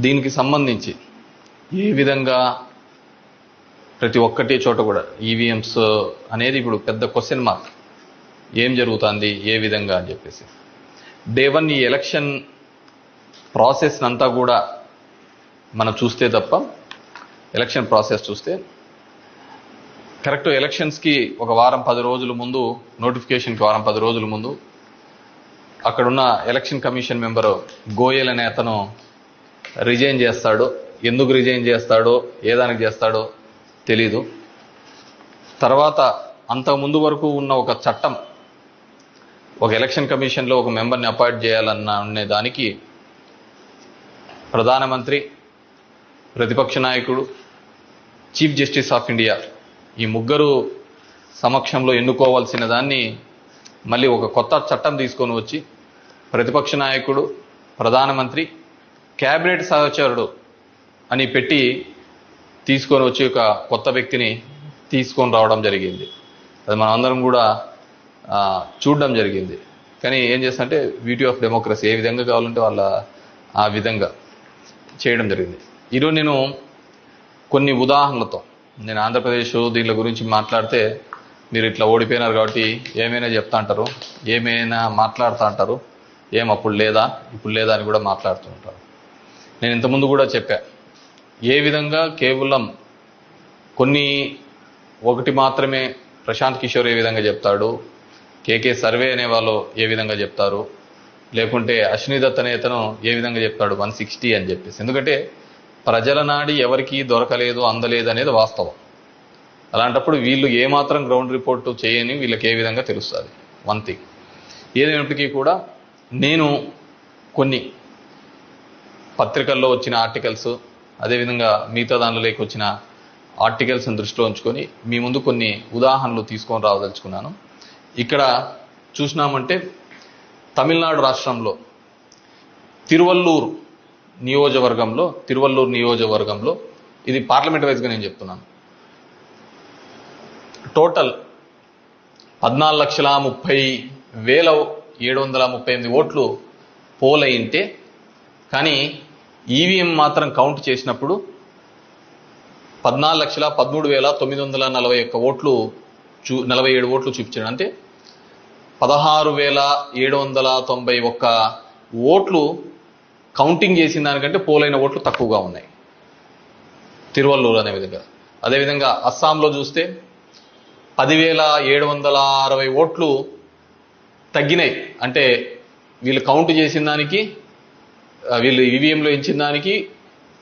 దీనికి సంబంధించి ఏ విధంగా ప్రతి ఒక్కటి చోట కూడా ఈవీఎంస్ అనేది ఇప్పుడు పెద్ద క్వశ్చన్ మార్క్. ఏం జరుగుతుంది, ఏ విధంగా అని చెప్పేసి డే వన్ ఈ ఎలక్షన్ ప్రాసెస్ అంతా కూడా మనం చూస్తే తప్ప, ఎలక్షన్ ప్రాసెస్ చూస్తే కరెక్ట్ ఎలక్షన్స్కి ఒక వారం 10 రోజుల ముందు, నోటిఫికేషన్కి వారం 10 రోజుల ముందు అక్కడున్న ఎలక్షన్ కమిషన్ మెంబరు గోయల్ అనే అతను రిజైన్ చేస్తాడు. ఎందుకు రిజైన్ చేస్తాడో, ఏ దానికి చేస్తాడో తెలీదు. తర్వాత అంతకుముందు వరకు ఉన్న ఒక చట్టం, ఒక ఎలక్షన్ కమిషన్లో ఒక మెంబర్ని అపాయింట్ చేయాలనే దానికి ప్రధానమంత్రి, ప్రతిపక్ష నాయకుడు, చీఫ్ జస్టిస్ ఆఫ్ ఇండియా ఈ ముగ్గురు సమక్షంలో ఎన్నుకోవాల్సిన దాన్ని మళ్ళీ ఒక కొత్త చట్టం తీసుకొని వచ్చి ప్రతిపక్ష నాయకుడు, ప్రధానమంత్రి, క్యాబినెట్ సహచరుడు అని పెట్టి తీసుకొని వచ్చి ఒక కొత్త వ్యక్తిని తీసుకొని రావడం జరిగింది. అది మనం అందరం కూడా చూడడం జరిగింది. కానీ ఏం చేస్తారంటే బ్యూటీ ఆఫ్ డెమోక్రసీ, ఏ విధంగా కావాలంటే వాళ్ళ ఆ విధంగా చేయడం జరిగింది. ఈరోజు నేను కొన్ని ఉదాహరణలతో, నేను ఆంధ్రప్రదేశ్ దీని గురించి మాట్లాడితే మీరు ఇట్లా ఓడిపోయినారు కాబట్టి ఏమైనా చెప్తా అంటారు, ఏమైనా మాట్లాడుతూ అంటారు, ఏం అప్పుడు లేదా ఇప్పుడు లేదా అని కూడా మాట్లాడుతూ ఉంటారు. నేను ఇంతకుముందు కూడా చెప్పా, ఏ విధంగా కేవలం ఒకటి మాత్రమే ప్రశాంత్ కిషోర్ ఏ విధంగా చెప్తాడు, కేకే సర్వే అనే వాళ్ళు ఏ విధంగా చెప్తారు, లేకుంటే అశ్విని దత్ అనే అతను ఏ విధంగా చెప్తాడు 160 అని చెప్పేసి. ఎందుకంటే ప్రజల నాడి ఎవరికి దొరకలేదు, అందలేదు అనేది వాస్తవం. అలాంటప్పుడు వీళ్ళు ఏమాత్రం గ్రౌండ్ రిపోర్టు చేయని వీళ్ళకి ఏ విధంగా తెలుస్తుంది? One thing. ఏదైనప్పటికీ కూడా నేను కొన్ని పత్రికల్లో వచ్చిన ఆర్టికల్స్, అదేవిధంగా మిగతా దానిలోకి వచ్చిన ఆర్టికల్స్ని దృష్టిలో ఉంచుకొని మీ ముందు కొన్ని ఉదాహరణలు తీసుకొని రావదలుచుకున్నాను. ఇక్కడ చూసినామంటే తమిళనాడు రాష్ట్రంలో తిరువల్లూరు నియోజకవర్గంలో ఇది పార్లమెంట్ వైజ్గా నేను చెప్తున్నాను, టోటల్ 14,30,738 ఓట్లు పోల్ అయింటే, కానీ ఈవీఎం మాత్రం కౌంట్ చేసినప్పుడు 14,13,941 ఓట్లు 47 ఓట్లు చూపించాడు. అంటే 16,791 ఓట్లు కౌంటింగ్ చేసిన దానికంటే పోలైన ఓట్లు తక్కువగా ఉన్నాయి తిరువల్లూరు అనే విధంగా. అదేవిధంగా అస్సాంలో చూస్తే 10,760 ఓట్లు తగ్గినాయి. అంటే వీళ్ళు కౌంట్ చేసిన దానికి, వీళ్ళు ఈవీఎంలో ఇచ్చిన దానికి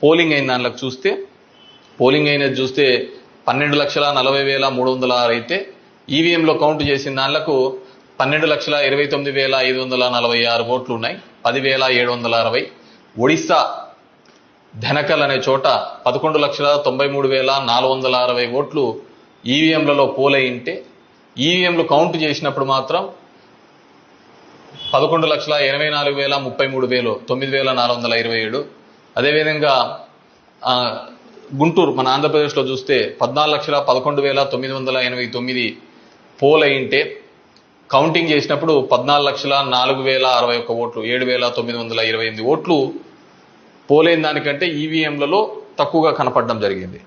పోలింగ్ అయిన దానిలోకి చూస్తే, పోలింగ్ అయినది చూస్తే 12,40,306 అయితే ఈవీఎంలో కౌంట్ చేసిన దానిలకు 12,29,546 ఓట్లు ఉన్నాయి, 10,760. ఒడిస్సా ధనకల్ అనే చోట 11,93,460 ఓట్లు ఈవీఎంలలో పోలైంటే ఈవీఎంలు కౌంట్ చేసినప్పుడు మాత్రం 11,84,33,000 9,427. అదేవిధంగా గుంటూరు మన ఆంధ్రప్రదేశ్లో చూస్తే 14,11,989 పోల్ అయింటే కౌంటింగ్ చేసినప్పుడు 14,04,061 ఓట్లు 7,928 ఓట్లు పోలైన దానికంటే ఈవీఎంలలో తక్కువగా కనపడడం జరిగింది.